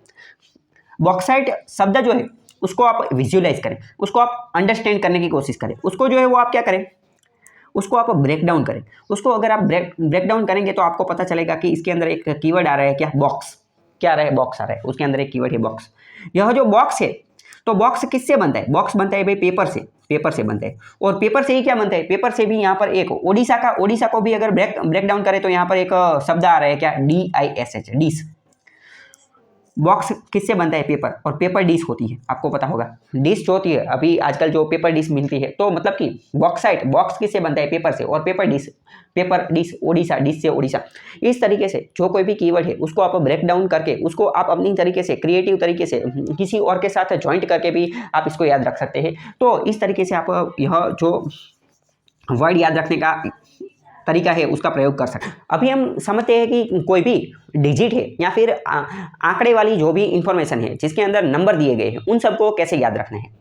बॉक्साइट शब्द जो है उसको आप विजुअलाइज करें, उसको आप अंडरस्टैंड करने की कोशिश करें, उसको जो है वो आप क्या करें, उसको आप ब्रेक डाउन करें। उसको अगर आप ब्रेक डाउन करेंगे तो आपको पता चलेगा कि इसके अंदर एक कीवर्ड आ रहा है क्या, बॉक्स। क्या रहा है, बॉक्स आ रहा है, उसके अंदर एक कीवर्ड है बॉक्स। यह जो बॉक्स है, तो बॉक्स किससे बनता है, बॉक्स बनता है भाई पेपर से, पेपर से बनता है। और पेपर से ही क्या बनता है, पेपर से भी यहाँ पर एक ओडिशा को भी अगर ब्रेक डाउन करें तो यहाँ पर एक शब्द आ रहा है क्या, DISH, डिश। बॉक्स किससे बनता है, पेपर, और पेपर डिश होती है, आपको पता होगा डिश जो होती है अभी आजकल जो पेपर डिश मिलती है, तो मतलब कि बॉक्साइट, बॉक्स किससे बनता है, पेपर से, और पेपर डिश ओडिशा, डिश से ओडिशा। इस तरीके से जो कोई भी कीवर्ड है उसको आप ब्रेक डाउन करके उसको आप अपनी तरीके से क्रिएटिव तरीके से किसी और के साथ ज्वाइंट करके भी आप इसको याद रख सकते हैं। तो इस तरीके से आप यह जो वर्ड याद रखने का तरीका है उसका प्रयोग कर सकते हैं। अभी हम समझते हैं कि कोई भी डिजिट है या फिर आंकड़े वाली जो भी इंफॉर्मेशन है जिसके अंदर नंबर दिए गए हैं उन सबको कैसे याद रखना है।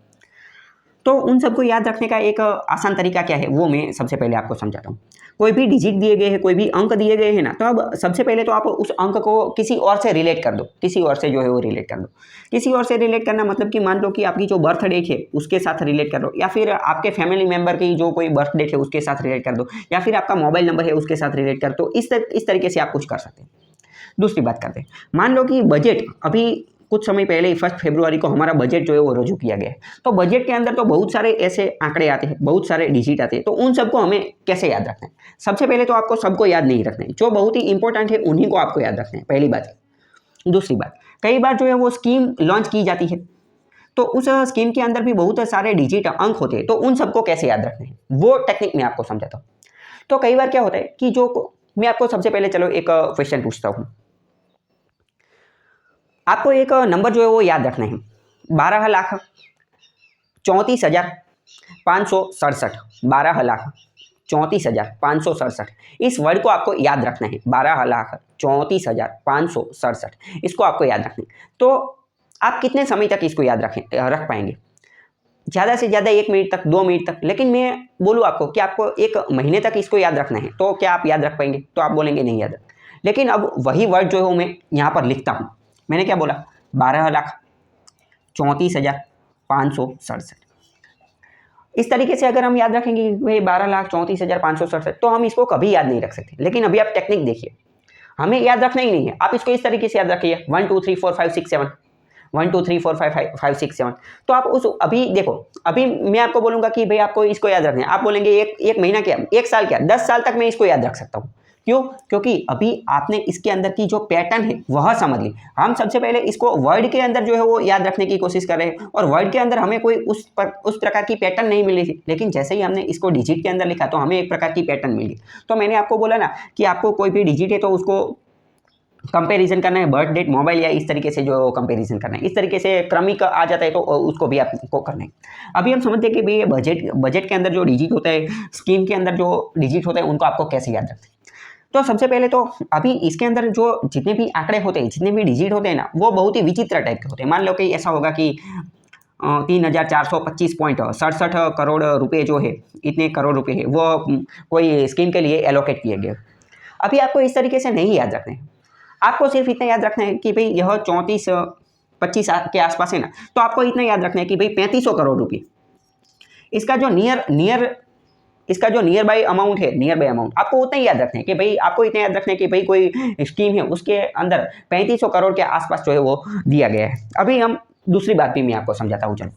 तो उन सबको याद रखने का एक आसान तरीका क्या है वो मैं सबसे पहले आपको समझाता हूँ। कोई भी डिजिट दिए गए हैं, कोई भी अंक दिए गए हैं ना, तो अब सबसे पहले तो आप उस अंक को किसी और से रिलेट कर दो, किसी और से जो है वो रिलेट कर दो। किसी और से रिलेट करना मतलब कि मान लो कि आपकी जो बर्थ डेट है उसके साथ रिलेट कर दो, या फिर आपके फैमिली मेंबर की जो कोई बर्थ डेट है उसके साथ रिलेट कर दो, या फिर आपका मोबाइल नंबर है उसके साथ रिलेट कर दो। इस तरीके से आप कुछ कर सकते हैं। दूसरी बात करते हैं, मान लो कि बजट अभी कुछ समय पहले ही 1 फरवरी को हमारा बजट जो है वो रजू किया गया है। तो बजट के अंदर तो बहुत सारे ऐसे आंकड़े आते हैं, बहुत सारे डिजिट आते हैं, तो उन सबको हमें कैसे याद रखना है। सबसे पहले तो आपको सबको याद नहीं रखना है, जो बहुत ही इंपॉर्टेंट है उन्हीं को आपको याद रखना है, पहली बात। दूसरी बात, कई बार जो है वो स्कीम लॉन्च की जाती है, तो उस स्कीम के अंदर भी बहुत सारे डिजिट अंक होते हैं, तो उन सबको कैसे याद रखना है वो टेक्निक मैं आपको समझाता हूँ। तो कई बार क्या होता है कि जो मैं आपको सबसे पहले चलो एक क्वेश्चन पूछता हूँ। आपको एक नंबर जो है वो याद रखना है, 12,34,567, 12,34,567। इस वर्ड को आपको याद रखना है, 12,34,567, इसको आपको याद रखना है। तो आप कितने समय तक इसको याद रख पाएंगे, ज़्यादा से ज़्यादा 1 मिनट तक, 2 मिनट तक। लेकिन मैं बोलूँ आपको कि आपको 1 महीने तक इसको याद रखना है, तो क्या आप याद रख पाएंगे, तो आप बोलेंगे नहीं याद रख। लेकिन अब वही वर्ड जो है मैं यहाँ पर लिखता हूँ, मैंने क्या बोला, 12,34,567। इस तरीके से अगर हम याद रखेंगे भाई 12,34,567, तो हम इसको कभी याद नहीं रख सकते। लेकिन अभी आप टेक्निक देखिए, हमें याद रखना ही नहीं है, आप इसको इस तरीके से याद रखिए, 1 2 3 4 5 6 7, 1 2 3 4 5 6 7। तो आप उस अभी देखो, अभी मैं आपको बोलूँगा कि भाई आपको इसको याद रखना है, आप बोलेंगे एक महीना क्या, 1 साल क्या, 10 साल तक मैं इसको याद रख सकता हूँ। क्यों, क्योंकि अभी आपने इसके अंदर की जो पैटर्न है वह समझ ली। हम सबसे पहले इसको वर्ड के अंदर जो है वो याद रखने की कोशिश कर रहे हैं, और वर्ड के अंदर हमें कोई उस प्रकार की पैटर्न नहीं मिली थी। लेकिन जैसे ही हमने इसको डिजिट के अंदर लिखा तो हमें एक प्रकार की पैटर्न मिली। तो मैंने आपको बोला ना कि आपको कोई भी डिजिट है तो उसको कंपैरिजन करना है, बर्थ डेट, मोबाइल, या इस तरीके से जो कंपैरिजन करना है, इस तरीके से क्रमिक आ जाता है तो उसको भी आपको करना है। अभी हम समझते हैं कि भाई बजट के अंदर जो डिजिट होता है, स्कीम के अंदर जो डिजिट होता है, उनको आपको कैसे याद रखते हैं। तो सबसे पहले तो अभी इसके अंदर जो जितने भी आंकड़े होते हैं, जितने भी डिजिट होते हैं ना, वो बहुत ही विचित्र टाइप के होते हैं। मान लो कि ऐसा होगा कि 3,425.67 करोड़ रुपए जो है, इतने करोड़ रुपए है वो कोई स्कीम के लिए एलोकेट किए गए। अभी आपको इस तरीके से नहीं याद रखना है, आपको सिर्फ इतना याद रखना है कि भाई यह 34-25 के आसपास है ना, तो आपको इतना याद रखना है कि भाई 3500 करोड़ रुपये। इसका जो नियर बाई अमाउंट है, नियर बाई अमाउंट आपको उतना ही याद रखना है कि भाई आपको इतना याद रखना है कि भाई कोई स्कीम है उसके अंदर 3500 करोड़ के आसपास जो है वो दिया गया है। अभी हम दूसरी बात भी मैं आपको समझाता हूँ। चलो,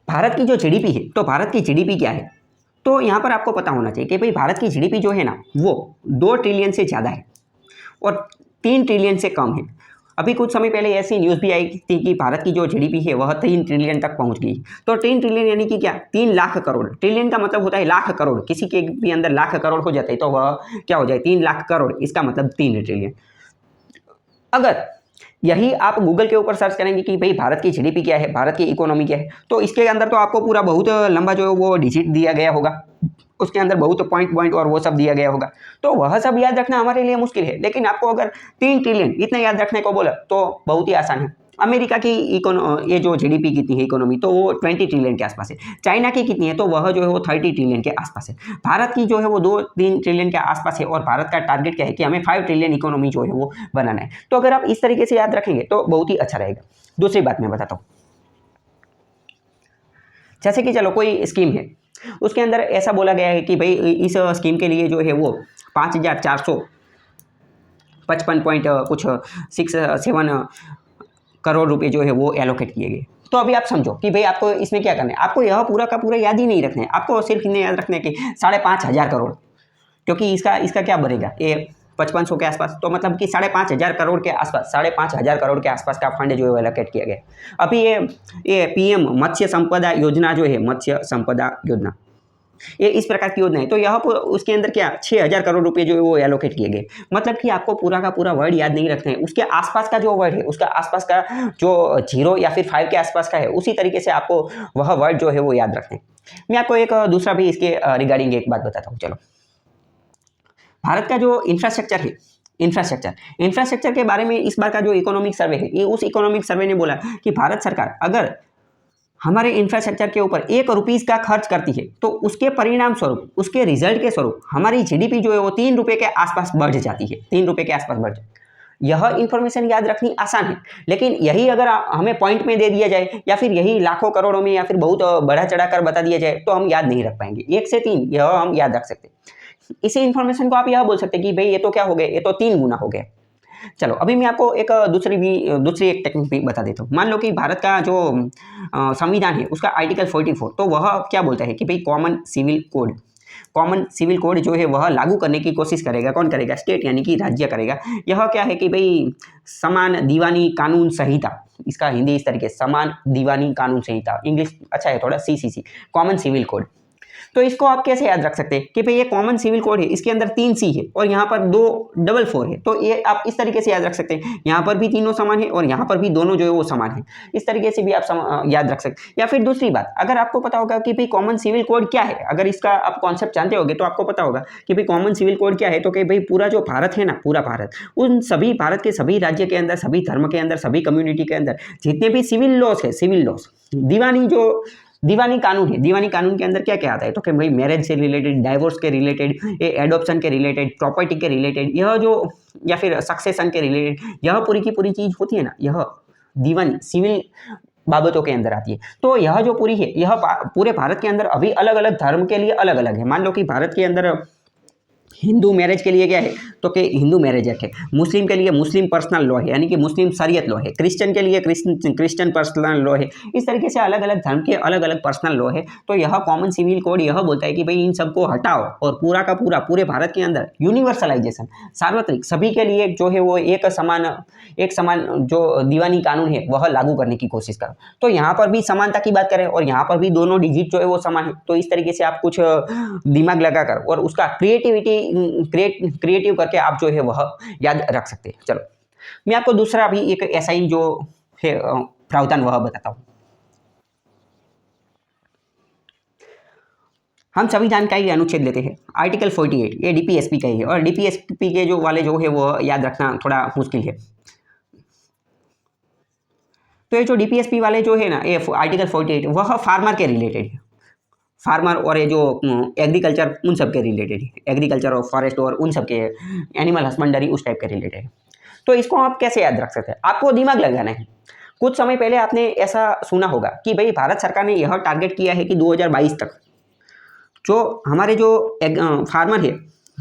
भारत की जो जीडीपी है, तो भारत की जीडीपी क्या है, तो यहाँ पर आपको पता होना चाहिए कि भाई भारत की जीडीपी जो है ना वो 2 ट्रिलियन से ज़्यादा है और 3 ट्रिलियन से कम है। अभी कुछ समय पहले ऐसी न्यूज़ भी आई थी कि भारत की जो जीडीपी है वह 3 ट्रिलियन तक पहुँच गई। तो 3 ट्रिलियन यानी कि क्या, 3 लाख करोड़। ट्रिलियन का मतलब होता है लाख करोड़, किसी के भी अंदर लाख करोड़ हो जाते हैं तो वह क्या हो जाए, 3 लाख करोड़, इसका मतलब 3 ट्रिलियन। अगर यही आप गूगल के ऊपर सर्च करेंगे कि भाई भारत की जीडीपी क्या है, भारत की इकोनॉमी क्या है, तो इसके अंदर तो आपको पूरा बहुत लंबा जो है वो डिजिट दिया गया होगा, उसके अंदर बहुत पॉइंट और वो सब दिया गया होगा। तो वह सब याद रखना हमारे लिए मुश्किल है। लेकिन आपको अगर 3 ट्रिलियन इतना याद रखने को बोला तो बहुत ही आसान है। अमेरिका की ये जो जीडीपी कितनी है, इकोनॉमी, तो वो 20 ट्रिलियन के आसपास है। चाइना की कितनी है, तो वह जो है वो 30 ट्रिलियन के आसपास है। भारत की जो है वो 2-3 ट्रिलियन के आसपास है, और भारत का टारगेट क्या है कि हमें 5 ट्रिलियन इकोनॉमी जो है वो बनाना है। तो अगर आप इस तरीके से याद रखेंगे तो बहुत ही अच्छा रहेगा। दूसरी बात मैं बताता हूँ, जैसे कि चलो कोई स्कीम है, उसके अंदर ऐसा बोला गया है कि भाई इस स्कीम के लिए जो है वो 5,455 पॉइंट कुछ 6-7 करोड़ रुपए जो है वो एलोकेट किए गए। तो अभी आप समझो कि भाई आपको इसमें क्या करना है, आपको यह पूरा का पूरा याद ही नहीं रखना है, आपको सिर्फ इन्हें याद रखना है कि 5,500 करोड़, क्योंकि इसका क्या बनेगा, ये 5500 के आसपास, तो मतलब कि 5,500 करोड़ के आसपास, 5,500 करोड़ के आसपास का फंड जो है एलोकेट किया गया। अभी ये पीएम मत्स्य संपदा योजना जो है, मत्स्य संपदा योजना, ये इस प्रकार की योजना है। तो यहाँ पर उसके अंदर क्या 6,000 करोड़ रुपए जो है वो एलोकेट किए गए। मतलब कि आपको पूरा का पूरा वर्ड याद नहीं रखना है, उसके आसपास का जो वर्ड है, उसका आसपास का जो 0 या फिर 5 के आसपास का है, उसी तरीके से आपको वह वर्ड जो है वो याद रखना है। मैं आपको एक दूसरा भी इसके रिगार्डिंग एक बात बताता हूँ। चलो, भारत का जो इंफ्रास्ट्रक्चर है, इंफ्रास्ट्रक्चर के बारे में इस बार का जो इकोनॉमिक सर्वे है, ये उस इकोनॉमिक सर्वे ने बोला कि भारत सरकार अगर हमारे इंफ्रास्ट्रक्चर के ऊपर 1 रुपीस का खर्च करती है तो उसके परिणाम स्वरूप, उसके रिजल्ट के स्वरूप हमारी जीडीपी जो है वो 3 रुपये के आसपास बढ़ जाती है, 3 रुपये के आसपास बढ़ जाती है। यह इंफॉर्मेशन याद रखनी आसान है, लेकिन यही अगर हमें पॉइंट में दे दिया जाए या फिर यही लाखों करोड़ों में या फिर बहुत बढ़ा चढ़ा कर बता दिया जाए तो हम याद नहीं रख पाएंगे। 1 से 3 यह हम याद रख सकते हैं। इसी इंफॉर्मेशन को आप यह बोल सकते हैं कि भाई ये तो क्या हो गया, ये तो 3 गुना हो गया। चलो, अभी मैं आपको एक दूसरी एक टेक्निक भी बता देता हूँ। मान लो कि भारत का जो संविधान है उसका आर्टिकल 44, तो वह क्या बोलता है कि भाई कॉमन सिविल कोड जो है वह लागू करने की कोशिश करेगा। कौन करेगा? स्टेट, यानी कि राज्य करेगा। यह क्या है कि भाई समान दीवानी कानून संहिता, इसका हिंदी इस तरीके, समान दीवानी कानून संहिता, इंग्लिश अच्छा है थोड़ा, CCC, कॉमन सिविल कोड। तो इसको आप कैसे याद रख सकते हैं कि भाई ये कॉमन सिविल कोड है, इसके अंदर 3 C है और यहाँ पर 2 डबल 4 है, तो ये आप इस तरीके से याद रख सकते हैं। यहाँ पर भी तीनों समान है और यहाँ पर भी दोनों जो है वो समान है, इस तरीके से भी आप याद रख सकते हैं। या फिर दूसरी बात, अगर आपको पता होगा कि भाई कॉमन सिविल कोड क्या है, अगर इसका आप कॉन्सेप्ट जानते होगे तो आपको पता होगा कि भाई कॉमन सिविल कोड क्या है। तो कि भाई पूरा जो भारत है ना, पूरा भारत, उन सभी भारत के सभी राज्य के अंदर, सभी धर्म के अंदर, सभी कम्युनिटी के अंदर जितने भी सिविल लॉस है, सिविल लॉस, दीवानी कानून है, दीवानी कानून के अंदर क्या क्या आता है, तो कि भाई मैरिज से रिलेटेड, डाइवोर्स के रिलेटेड, एडॉप्शन के रिलेटेड, प्रॉपर्टी के रिलेटेड, यह जो या फिर सक्सेशन के रिलेटेड, यह पूरी की पूरी चीज़ होती है ना, यह दीवानी सिविल बाबतों के अंदर आती है। तो यह जो पूरी है, यह पूरे भारत के अंदर अभी अलग अलग धर्म के लिए अलग अलग है। मान लो कि भारत के अंदर हिंदू मैरिज के लिए क्या है, तो कि हिंदू मैरिज एक्ट है, मुस्लिम के लिए मुस्लिम पर्सनल लॉ है, यानी कि मुस्लिम शरीयत लॉ है, क्रिश्चियन के लिए क्रिश्चियन पर्सनल लॉ है। इस तरीके से अलग अलग धर्म के अलग अलग पर्सनल लॉ है। तो यह कॉमन सिविल कोड यह बोलता है कि भाई इन सबको हटाओ और पूरा का पूरा पूरे भारत के अंदर यूनिवर्सलाइजेशन, सार्वत्रिक, सभी के लिए जो है वो एक समान जो दीवानी कानून है वह लागू करने की कोशिश करो। तो यहाँ पर भी समानता की बात करें और यहाँ पर भी दोनों डिजिट जो है वो समान है। तो इस तरीके से आप कुछ दिमाग लगाकर और उसका क्रिएटिव करके आप जो है वह याद रख सकते हैं। चलो, मैं आपको दूसरा भी एक ऐसा ही जो है प्रावधान वह बताता हूँ। हम संविधान का ही अनुच्छेद लेते हैं, आर्टिकल 48, ये DPSP का ही है और DPSP के जो वाले जो है वो याद रखना थोड़ा मुश्किल है। तो ये जो DPSP वाले जो है ना, ये आर्टिकल 48 वह फार्मर के रिलेटेड है, फार्मर और ये जो एग्रीकल्चर उन सब के रिलेटेड है, एग्रीकल्चर और फॉरेस्ट और उन सब के, एनिमल हस्बेंडरी उस टाइप के रिलेटेड है। तो इसको आप कैसे याद रख सकते हैं, आपको दिमाग लगाना है। कुछ समय पहले आपने ऐसा सुना होगा कि भाई भारत सरकार ने यह टारगेट किया है कि 2022 तक जो हमारे जो फार्मर है,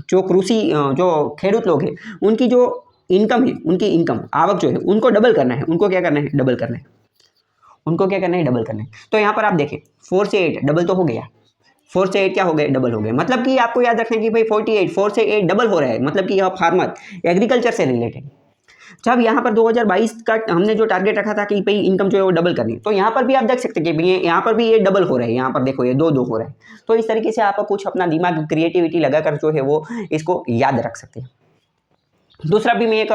जो कृषि जो खेडूत लोग हैं, उनकी जो इनकम है, उनकी इनकम आवक जो है उनको डबल करना है। उनको क्या करना है? डबल करना है। उनको क्या करना है? डबल करना है। तो यहाँ पर आप देखें 4 से 8 डबल तो हो गया, 4 से 8 क्या हो गए? डबल हो गए। मतलब कि आपको याद रखना है कि भाई 48 4 से 8 डबल हो रहा है, मतलब कि यह फार्मर एग्रीकल्चर से रिलेटेड। जब यहाँ पर 2022 का हमने जो टारगेट रखा था कि भाई इनकम जो है वो डबल करनी, तो यहाँ पर भी आप देख सकते हैं कि भाई यहाँ पर भी ये डबल हो रहा है, यहाँ पर देखो ये 2 हो रहा है। तो इस तरीके से आप कुछ अपना दिमाग क्रिएटिविटी लगाकर जो है वो इसको याद रख सकते हैं। दूसरा भी मैं एक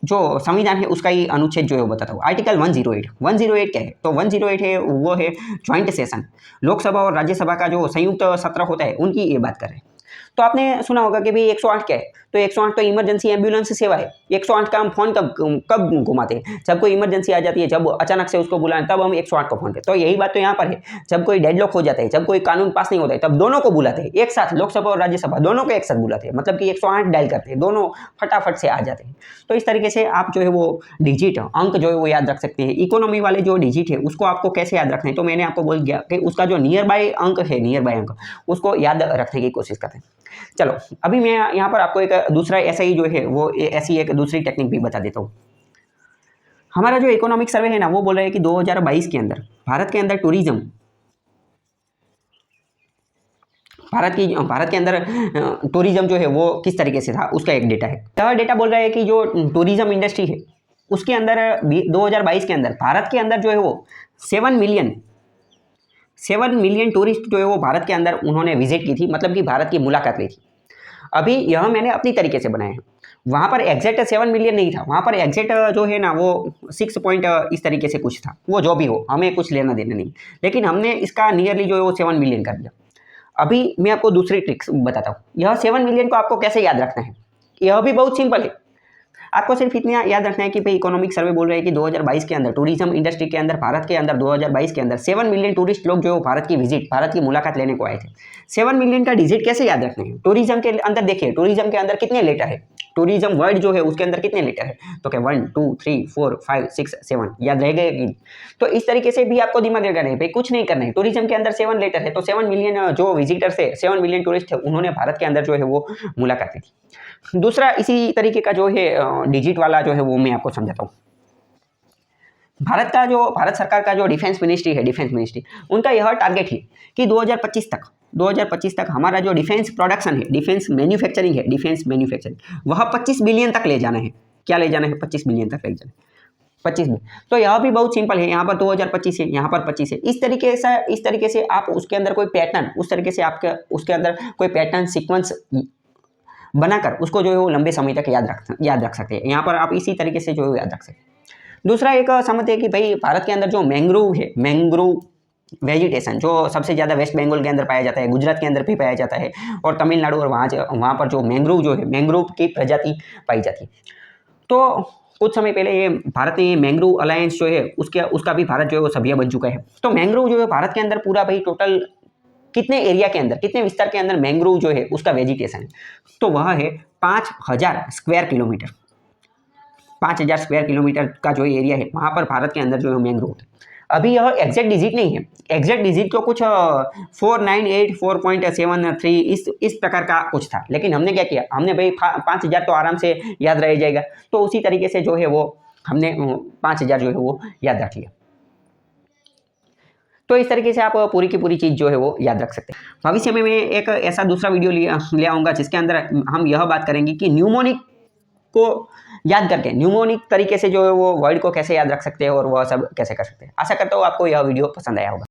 जो संविधान है उसका ही अनुच्छेद जो है वो बताता हूँ, आर्टिकल 108 क्या है? तो 108 है वो है ज्वाइंट सेशन, लोकसभा और राज्यसभा का जो संयुक्त सत्र होता है उनकी ये बात कर रहे हैं। तो आपने सुना होगा कि भाई 108 क्या है? तो 108 तो इमरजेंसी एम्बुलेंस सेवा है। 108 का हम फोन कब घुमाते हैं? जब कोई इमरजेंसी आ जाती है, जब अचानक से उसको बुलाएं तब हम 108 को फोन करते। तो यही बात तो यहाँ पर है, जब कोई डेडलॉक हो जाता है, जब कोई कानून पास नहीं होता है, तब दोनों को बुलाते हैं एक साथ, लोकसभा और राज्यसभा दोनों को एक साथ बुलाते हैं, मतलब कि 108 डायल करते हैं, दोनों फटाफट से आ जाते हैं। तो इस तरीके से आप जो है वो डिजिट अंक जो है वो याद रख सकते हैं। इकोनॉमी वाले जो डिजिट है उसको आपको कैसे याद रखना है, तो मैंने आपको बोल दिया कि उसका जो नियर बाय अंक है, नियर बाय अंक उसको याद रखने की कोशिश करते हैं। चलो अभी मैं यहाँ पर आपको एक दूसरा ऐसा ही जो है वो ऐसी एक दूसरी टेक्निक भी बता देता हूँ। हमारा जो इकोनॉमिक सर्वे है ना वो बोल रहा है कि 2022 के अंदर भारत के अंदर टूरिज्म, भारत के अंदर टूरिज्म जो है वो किस तरीके से था उसका एक डेटा है। यह डेटा बोल रहा है कि जो टूरिज्म इंडस्ट्री है उसके अंदर 2022 के अंदर भारत के अंदर जो है वो 7 मिलियन टूरिस्ट जो है वो भारत के अंदर उन्होंने विजिट की थी, मतलब कि भारत की मुलाकात ली थी। अभी यह मैंने अपनी तरीके से बनाया है, वहाँ पर एग्जैक्ट 7 मिलियन नहीं था, वहाँ पर एग्जैक्ट जो है ना वो 6 पॉइंट इस तरीके से कुछ था, वो जो भी हो हमें कुछ लेना देना नहीं, लेकिन हमने इसका नियरली जो है वो 7 मिलियन कर दिया। अभी मैं आपको दूसरी ट्रिक्स बताता हूँ। यह 7 मिलियन को आपको कैसे याद रखना है, यह भी बहुत सिंपल है। आपको सिर्फ इतना याद रखना है कि भाई इकोनॉमिक सर्वे बोल रहे हैं कि 2022 के अंदर टूरिज्म इंडस्ट्री के अंदर भारत के अंदर 2022 के अंदर 7 मिलियन टूरिस्ट लोग जो भारत की मुलाकात लेने को आए थे। 7 मिलियन का डिजिट कैसे याद रखना है? टूरिज्म के अंदर देखिए, टूरिज्म के अंदर कितने लेटर है, टूरिज्म वर्ड जो है उसके अंदर कितने लेटर है, तो क्या 1 2 3 4 5 6 7 याद रहेगा कि? तो इस तरीके से भी आपको दिमाग लगाना है, भाई कुछ नहीं करना है। टूरिज्म के अंदर 7 लेटर है तो 7 मिलियन जो विजिटर्स है, 7 मिलियन टूरिस्ट थे, उन्होंने भारत के अंदर जो है वो मुलाकात की थी। दूसरा इसी तरीके का जो है डिजिट वाला जो है वो मैं आपको समझाता हूँ। भारत सरकार का जो डिफेंस मिनिस्ट्री उनका यह टारगेट है कि 2025 तक हमारा जो डिफेंस प्रोडक्शन है, डिफेंस मैन्युफैक्चरिंग वह 25 बिलियन तक ले जाना है। क्या ले जाना है? 25 बिलियन तक ले जाना है। 25 में तो यह भी बहुत सिंपल है, यहाँ पर 2025 है, यहाँ पर 25 है। इस तरीके से आप उसके अंदर कोई पैटर्न, उस तरीके से आपके उसके अंदर कोई पैटर्न सीक्वेंस बनाकर उसको जो है वो लंबे समय तक याद रख सकते हैं। यहाँ पर आप इसी तरीके से जो है याद रख सकते हैं। दूसरा एक समझते हैं कि भाई भारत के अंदर जो मैंग्रोव है, मैंग्रोव वेजिटेशन जो सबसे ज़्यादा वेस्ट बंगाल के अंदर पाया जाता है, गुजरात के अंदर भी पाया जाता है, और तमिलनाडु और वहाँ पर जो मैंग्रोव जो है, मैंग्रोव की प्रजाति पाई जाती है। तो कुछ समय पहले ये भारत ने मैंग्रोव अलायंस जो है उसका भी भारत जो है वो सभ्य बन चुका है। तो मैंग्रोव जो है भारत के अंदर पूरा भाई टोटल कितने एरिया के अंदर, कितने विस्तार के अंदर मैंग्रोव जो है उसका वेजिटेशन है, तो वह है 5000 स्क्वायर किलोमीटर। 5000 स्क्वायर किलोमीटर का जो एरिया है वहाँ पर भारत के अंदर जो है मैंग्रोव है। अभी यह एग्जैक्ट डिजिट नहीं है, एग्जैक्ट डिजिट तो कुछ 4984.73 इस प्रकार का कुछ था, लेकिन हमने क्या किया, हमने भाई 5000 तो आराम से याद रह जाएगा, तो उसी तरीके से जो है वो हमने 5000 जो है वो याद रख लिया। तो इस तरीके से आप पूरी की पूरी चीज़ जो है वो याद रख सकते हैं। भविष्य में मैं एक ऐसा दूसरा वीडियो ले आऊँगा जिसके अंदर हम यह बात करेंगे कि न्यूमोनिक को याद करके, न्यूमोनिक तरीके से जो है वो वर्ड को कैसे याद रख सकते हैं और वह सब कैसे कर सकते हैं। आशा करता हूँ आपको यह वीडियो पसंद आया होगा।